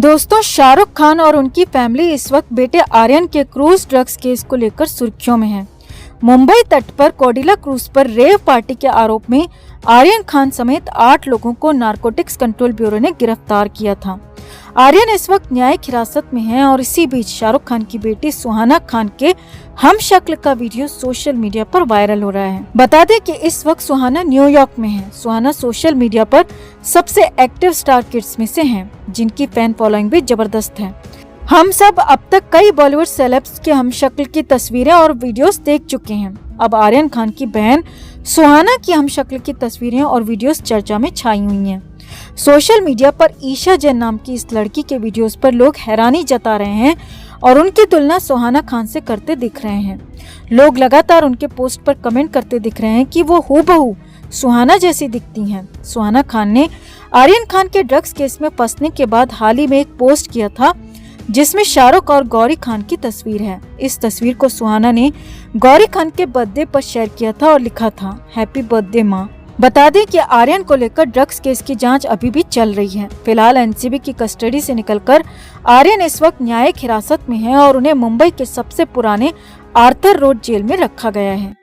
दोस्तों, शाहरुख खान और उनकी फैमिली इस वक्त बेटे आर्यन के क्रूज ड्रग्स केस को लेकर सुर्खियों में है। मुंबई तट पर कोडिला क्रूज पर रेव पार्टी के आरोप में आर्यन खान समेत 8 लोगों को नारकोटिक्स कंट्रोल ब्यूरो ने गिरफ्तार किया था। आर्यन इस वक्त न्यायिक हिरासत में है और इसी बीच शाहरुख खान की बेटी सुहाना खान के हम शक्ल का वीडियो सोशल मीडिया पर वायरल हो रहा है। बता दें कि इस वक्त सुहाना न्यूयॉर्क में है। सुहाना सोशल मीडिया पर सबसे एक्टिव स्टार किड्स में से हैं, जिनकी फैन फॉलोइंग भी जबरदस्त है। हम सब अब तक कई बॉलीवुड सेलेब्स के हम शक्ल की तस्वीरें और वीडियोस देख चुके हैं। अब आर्यन खान की बहन सुहाना की हम शक्ल की तस्वीरें और वीडियोस चर्चा में छाई हुई हैं। सोशल मीडिया पर ईशा जैन नाम की इस लड़की के वीडियोस पर लोग हैरानी जता रहे हैं और उनकी तुलना सुहाना खान से करते दिख रहे हैं। लोग लगातार उनके पोस्ट पर कमेंट करते दिख रहे हैं कि वो हूबहू सुहाना जैसी दिखती हैं। सुहाना खान ने आर्यन खान के ड्रग्स केस में फंसने के बाद हाल ही में एक पोस्ट किया था, जिसमें शाहरुख और गौरी खान की तस्वीर है। इस तस्वीर को सुहाना ने गौरी खान के बर्थडे पर शेयर किया था और लिखा था, हैप्पी बर्थडे माँ। बता दें कि आर्यन को लेकर ड्रग्स केस की जांच अभी भी चल रही है। फिलहाल एनसीबी की कस्टडी से निकलकर आर्यन इस वक्त न्यायिक हिरासत में है और उन्हें मुंबई के सबसे पुराने आर्थर रोड जेल में रखा गया है।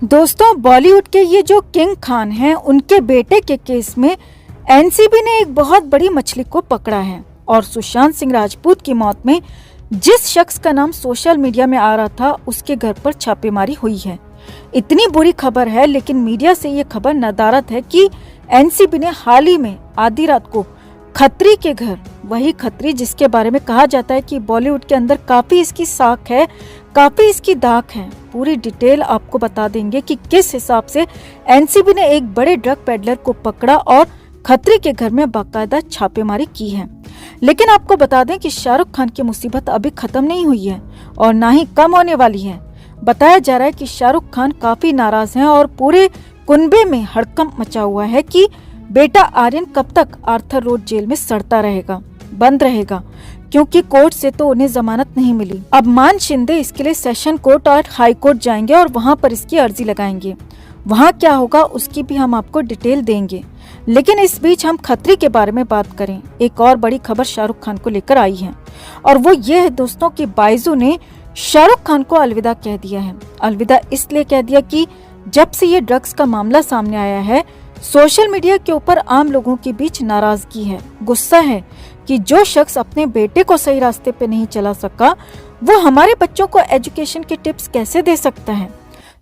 दोस्तों, बॉलीवुड के ये जो किंग खान हैं, उनके बेटे के केस में एनसीबी ने एक बहुत बड़ी मछली को पकड़ा है और सुशांत सिंह राजपूत की मौत में जिस शख्स का नाम सोशल मीडिया में आ रहा था, उसके घर पर छापेमारी हुई है। इतनी बुरी खबर है, लेकिन मीडिया से ये खबर नदारद है कि एनसीबी ने हाल ही में आधी रात को खत्री के घर, वही खत्री जिसके बारे में कहा जाता है कि बॉलीवुड के अंदर काफी इसकी साख है, काफी इसकी दाख है, पूरी डिटेल आपको बता देंगे कि किस हिसाब से एनसीबी ने एक बड़े ड्रग पेडलर को पकड़ा और खत्री के घर में बाकायदा छापेमारी की है। लेकिन आपको बता दें कि शाहरुख खान की मुसीबत अभी खत्म नहीं हुई है और ना ही कम होने वाली है। बताया जा रहा है कि शाहरुख खान काफी नाराज हैं और पूरे कुनबे में हड़कंप मचा हुआ है कि बेटा आर्यन कब तक आर्थर रोड जेल में सड़ता रहेगा, बंद रहेगा, क्योंकि कोर्ट से तो उन्हें जमानत नहीं मिली। अब मान शिंदे इसके लिए सेशन कोर्ट और हाई कोर्ट जाएंगे और वहां पर इसकी अर्जी लगाएंगे। वहां क्या होगा उसकी भी हम आपको डिटेल देंगे। लेकिन इस बीच हम खत्री के बारे में बात करें। एक और बड़ी खबर शाहरुख खान को लेकर आई है और वो ये है दोस्तों कि बाइजू ने शाहरुख खान को अलविदा कह दिया है। अलविदा इसलिए कह दिया कि जब से ये ड्रग्स का मामला सामने आया है, सोशल मीडिया के ऊपर आम लोगों के बीच नाराजगी है, गुस्सा है कि जो शख्स अपने बेटे को सही रास्ते पे नहीं चला सका, वो हमारे बच्चों को एजुकेशन के टिप्स कैसे दे सकता है।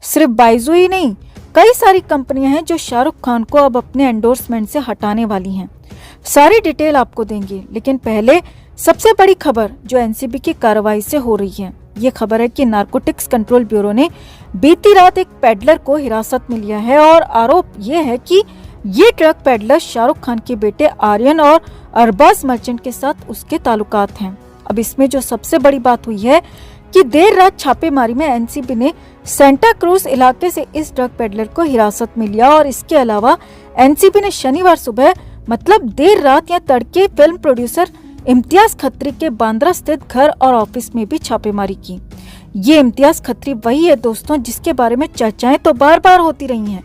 सिर्फ बाइजू ही नहीं, कई सारी कंपनियां हैं जो शाहरुख खान को अब अपने एंडोर्समेंट से हटाने वाली हैं। सारी डिटेल आपको देंगे, लेकिन पहले सबसे बड़ी खबर जो एनसीबी की कार्रवाई से हो रही है, ये खबर है कि नारकोटिक्स कंट्रोल ब्यूरो ने बीती रात एक पेडलर को हिरासत में लिया है और आरोप ये है कि ये ट्रक पेडलर शाहरुख खान के बेटे आर्यन और अरबाज मर्चेंट के साथ उसके ताल्लुकात हैं। अब इसमें जो सबसे बड़ी बात हुई है कि देर रात छापेमारी में एनसीबी ने सेंटा क्रूज इलाके से इस ड्रग पेडलर को हिरासत में लिया और इसके अलावा एनसीबी ने शनिवार सुबह मतलब देर रात या तड़के फिल्म प्रोड्यूसर इम्तियाज खत्री के बांद्रा स्थित घर और ऑफिस में भी छापेमारी की। ये इम्तियाज खत्री वही है दोस्तों जिसके बारे में चर्चाएं तो बार बार होती रही हैं,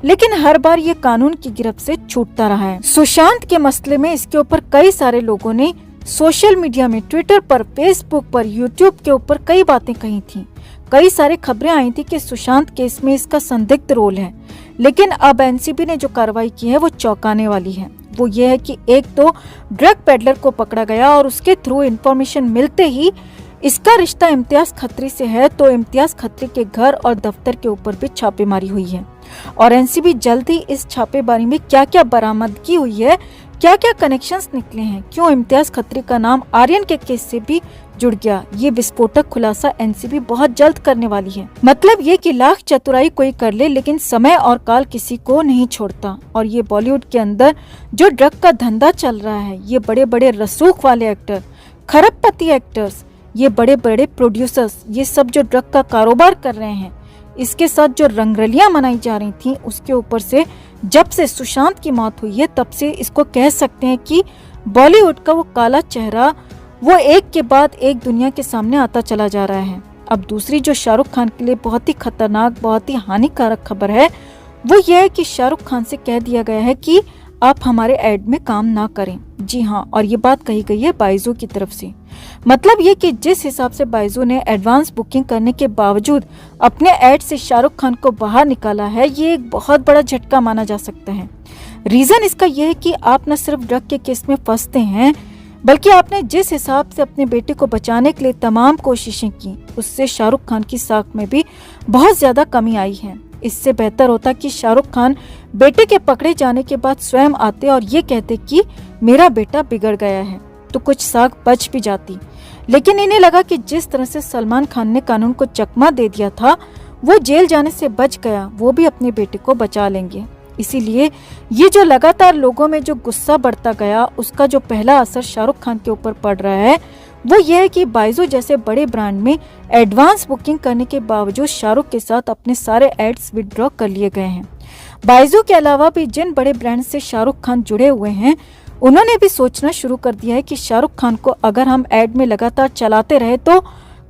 लेकिन हर बार ये कानून की गिरफ्त से छूटता रहा है। सुशांत के मसले में इसके ऊपर कई सारे लोगों ने सोशल मीडिया में, ट्विटर पर, फेसबुक पर, यूट्यूब के ऊपर कई बातें कही थी। कई सारी खबरें आई थी कि सुशांत केस में इसका संदिग्ध रोल है, लेकिन अब एनसीबी ने जो कार्रवाई की है वो चौंकाने वाली है। वो ये है कि एक तो ड्रग पेडलर को पकड़ा गया और उसके थ्रू इंफॉर्मेशन मिलते ही इसका रिश्ता इम्तियाज खत्री से है, तो इम्तियाज खत्री के घर और दफ्तर के ऊपर भी छापेमारी हुई है और एनसीबी जल्द ही इस छापेमारी में क्या क्या बरामदगी हुई है, क्या क्या कनेक्शंस निकले हैं, क्यों इम्तियाज खत्री का नाम आर्यन के केस से भी जुड़ गया, ये विस्फोटक खुलासा एनसीबी बहुत जल्द करने वाली है। मतलब ये कि लाख चतुराई कोई कर ले, लेकिन समय और काल किसी को नहीं छोड़ता। और ये बॉलीवुड के अंदर जो ड्रग का धंधा चल रहा है, ये बड़े बड़े रसूख वाले एक्टर, खरबपति एक्टर्स, ये बड़े बड़े प्रोड्यूसर्स, ये सब जो ड्रग का कारोबार कर रहे हैं, इसके साथ जो रंगरलियां मनाई जा रही थी, उसके ऊपर से जब से सुशांत की मौत हुई है तब से इसको कह सकते हैं कि बॉलीवुड का वो काला चेहरा वो एक के बाद एक दुनिया के सामने आता चला जा रहा है। अब दूसरी जो शाहरुख खान के लिए बहुत ही खतरनाक, बहुत ही हानिकारक खबर है, वो ये है कि शाहरुख खान से कह दिया गया है कि आप हमारे एड में काम ना करें। जी हाँ, और ये बात कही गई है बाइजू की तरफ से। मतलब ये कि जिस हिसाब से बाइजू ने एडवांस बुकिंग करने के बावजूद अपने एड से शाहरुख खान को बाहर निकाला है, ये एक बहुत बड़ा झटका माना जा सकता है। रीजन इसका यह है कि आप न सिर्फ ड्रग के केस में फंसते हैं, बल्कि आपने जिस हिसाब से अपने बेटे को बचाने के लिए तमाम कोशिशें की, उससे शाहरुख खान की साख में भी बहुत ज्यादा कमी आई है। इससे बेहतर होता कि शाहरुख खान बेटे के पकड़े जाने के बाद स्वयं आते और ये कहते कि मेरा बेटा बिगड़ गया है, तो कुछ साख बच भी जाती। लेकिन इन्हें लगा कि जिस तरह से सलमान खान ने कानून को चकमा दे दिया था, वो जेल जाने से बच गया, वो भी अपने बेटे को बचा लेंगे। इसीलिए ये जो लगातार लोगों में जो गुस्सा बढ़ता गया, उसका जो पहला असर शाहरुख खान के ऊपर पड़ रहा है वो ये है कि बाइजू जैसे बड़े ब्रांड में एडवांस बुकिंग करने के बावजूद शाहरुख के साथ अपने सारे एड्स विदड्रॉ कर लिए गए हैं। बाइजू के अलावा भी जिन बड़े ब्रांड से शाहरुख खान जुड़े हुए हैं, उन्होंने भी सोचना शुरू कर दिया है कि शाहरुख खान को अगर हम एड में लगातार चलाते रहे तो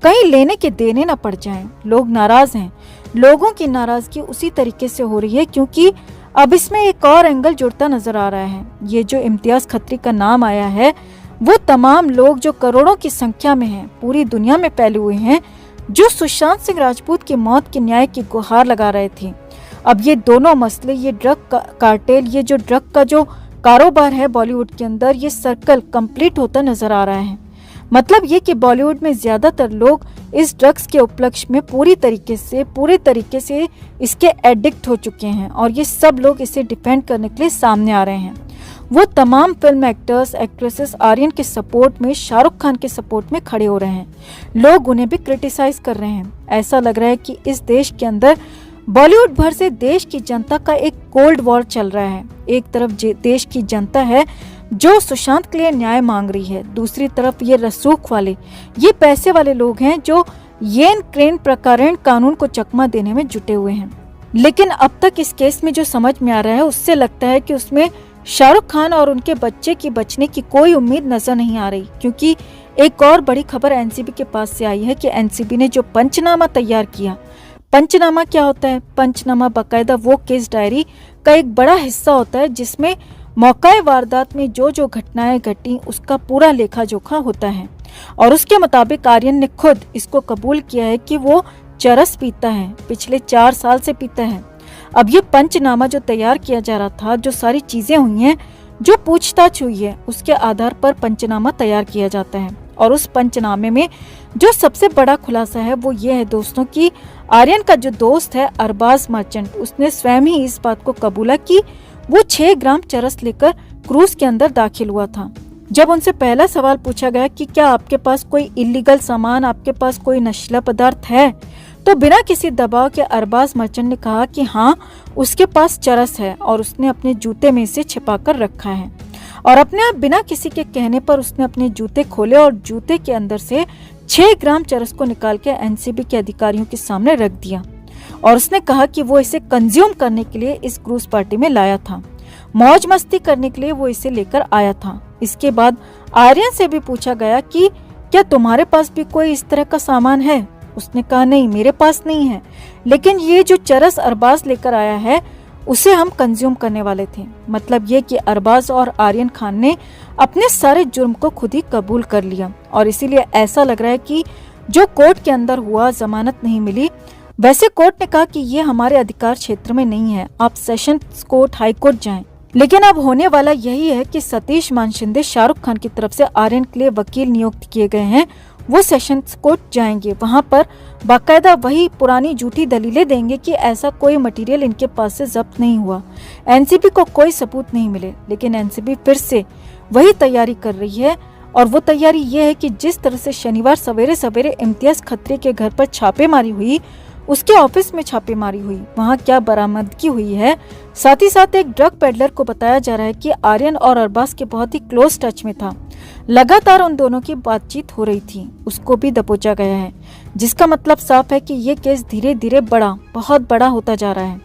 कहीं लेने के देने न पड़ जाएं। लोग नाराज हैं। लोगों की नाराजगी उसी तरीके से हो रही है क्योंकि अब इसमें एक और एंगल जुड़ता नजर आ रहा है। ये जो इम्तियाज खत्री का नाम आया है, वो तमाम लोग जो करोड़ों की संख्या में हैं, पूरी दुनिया में फैले हुए हैं, जो सुशांत सिंह राजपूत की मौत के न्याय की गुहार लगा रहे थे। अब ये दोनों मसले, ये ड्रग कार्टेल, ये जो ड्रग का जो कारोबार है बॉलीवुड के अंदर, ये सर्कल कंप्लीट होता नजर आ रहा है। मतलब ये कि बॉलीवुड में ज्यादातर लोग इस ड्रग्स के उपलक्ष्य में पूरे तरीके से इसके एडिक्ट हो चुके हैं और ये सब लोग इसे डिफेंड करने के लिए सामने आ रहे हैं। वो तमाम फिल्म एक्टर्स एक्ट्रेसेस आर्यन के सपोर्ट में, शाहरुख खान के सपोर्ट में खड़े हो रहे हैं। लोग उन्हें भी क्रिटिसाइज कर रहे हैं। ऐसा लग रहा है कि इस देश के अंदर बॉलीवुड भर से देश की जनता का एक कोल्ड वॉर चल रहा है। एक तरफ देश की जनता है जो सुशांत के लिए न्याय मांग रही है, दूसरी तरफ ये रसूख वाले, ये पैसे वाले लोग हैं जो येन क्रेन प्रकरण कानून को चकमा देने में जुटे हुए हैं। लेकिन अब तक इस केस में जो समझ में आ रहा है, उससे लगता है कि उसमें शाहरुख खान और उनके बच्चे की बचने की कोई उम्मीद नजर नहीं आ रही, क्योंकि एक और बड़ी खबर एनसीबी के पास से आई है कि एनसीबी ने जो पंचनामा तैयार किया। पंचनामा क्या होता है? पंचनामा बाकायदा वो केस डायरी का एक बड़ा हिस्सा होता है जिसमें मौकाए वारदात में जो जो घटनाएं घटी उसका पूरा लेखा जोखा होता है। और उसके मुताबिक आर्यन ने खुद इसको कबूल किया है कि वो चरस पीता है, पिछले 4 साल से पीता है। अब ये पंचनामा जो तैयार किया जा रहा था, जो सारी चीजें हुई हैं, जो पूछताछ हुई है, उसके आधार पर पंचनामा तैयार किया जाता है। और उस पंचनामे में जो सबसे बड़ा खुलासा है वो ये है दोस्तों कि आर्यन का जो दोस्त है अरबाज मर्चेंट, उसने स्वयं ही इस बात को कबूला कि वो 6 ग्राम चरस लेकर क्रूज के अंदर दाखिल हुआ था। जब उनसे पहला सवाल पूछा गया कि क्या आपके पास कोई इलीगल सामान, आपके पास कोई नशीला पदार्थ है, तो बिना किसी दबाव के अरबाज मर्चेंट ने कहा कि हाँ, उसके पास चरस है और उसने अपने जूते में इसे छिपा कर रखा है। और अपने आप बिना किसी के कहने पर उसने अपने जूते खोले और जूते के अंदर से 6 ग्राम चरस को निकाल के एनसीबी के अधिकारियों के सामने रख दिया। और उसने कहा कि वो इसे कंज्यूम करने के लिए इस क्रूज पार्टी में लाया था, मौज मस्ती करने के लिए वो इसे लेकर आया था। इसके बाद आर्यन से भी पूछा गया कि क्या तुम्हारे पास भी कोई इस तरह का सामान है? उसने कहा नहीं, मेरे पास नहीं है, लेकिन ये जो चरस अरबाज लेकर आया है उसे हम कंज्यूम करने वाले थे। मतलब ये कि अरबाज और आर्यन खान ने अपने सारे जुर्म को खुद ही कबूल कर लिया। और इसीलिए ऐसा लग रहा है कि जो कोर्ट के अंदर हुआ, जमानत नहीं मिली, वैसे कोर्ट ने कहा कि ये हमारे अधिकार क्षेत्र में नहीं है, आप सेशन कोर्ट, हाई कोर्ट जाएं। लेकिन अब होने वाला यही है कि सतीश मानशिंदे, शाहरुख खान की तरफ से आर्यन के लिए वकील नियुक्त किए गए हैं, वो सेशन कोर्ट जाएंगे। वहां पर बाकायदा वही पुरानी झूठी दलीलें देंगे कि ऐसा कोई मटेरियल इनके पास से जब्त नहीं हुआ, एनसीबी को कोई सबूत नहीं मिले। लेकिन एनसीबी फिर से वही तैयारी कर रही है, और वो तैयारी ये है कि जिस तरह से शनिवार सवेरे सवेरे इम्तियाज खत्री के घर पर छापेमारी हुई, उसके ऑफिस में छापेमारी हुई, वहाँ क्या बरामदगी हुई है। साथ ही साथ एक ड्रग पेडलर को बताया जा रहा है कि आर्यन और अरबाज के बहुत ही क्लोज टच में था, लगातार उन दोनों की बातचीत हो रही थी, उसको भी दबोचा गया है। जिसका मतलब साफ है कि ये केस धीरे धीरे बहुत बड़ा होता जा रहा है।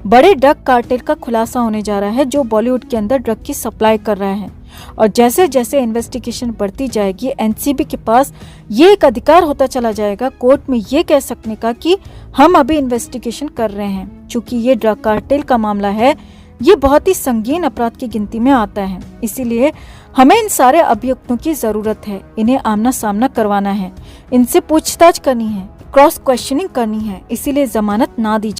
बड़े ड्रग कार्टेल का खुलासा होने जा रहा है जो बॉलीवुड के अंदर ड्रग की सप्लाई कर रहा है। और जैसे जैसे इन्वेस्टिगेशन बढ़ती जाएगी, एनसीबी के पास ये एक अधिकार होता चला जाएगा कोर्ट में ये कह सकने का कि हम अभी इन्वेस्टिगेशन कर रहे हैं। चूंकि ये ड्रग कार्टेल का मामला है, ये बहुत ही संगीन अपराध की गिनती में आता है, इसीलिए हमें इन सारे अभियुक्तों की जरूरत है। इन्हें आमना सामना करवाना है, इनसे पूछताछ करनी है, क्रॉस क्वेश्चनिंग करनी है, इसीलिए जमानत ना दी